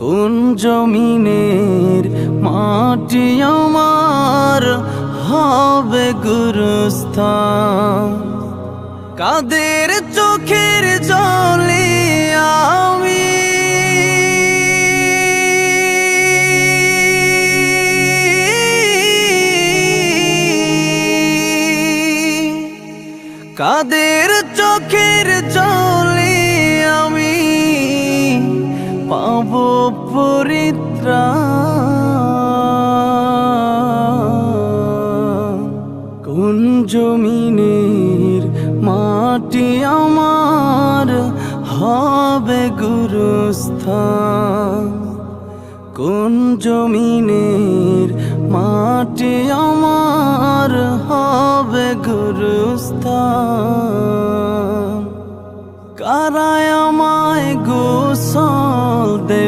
কোন জমিনের মাটি আমার হবে গুরুস্থান? কাদের চোখের জলে আমি কাদের চোখের জলে আমি পাব পরিত্রাণ? কোন জমিনের মাটি আমার হবে গুরুস্থান? কোন জমিনের মাটি আমার হবে গুরুস্থান? কারা আমায় গোসল দেবে?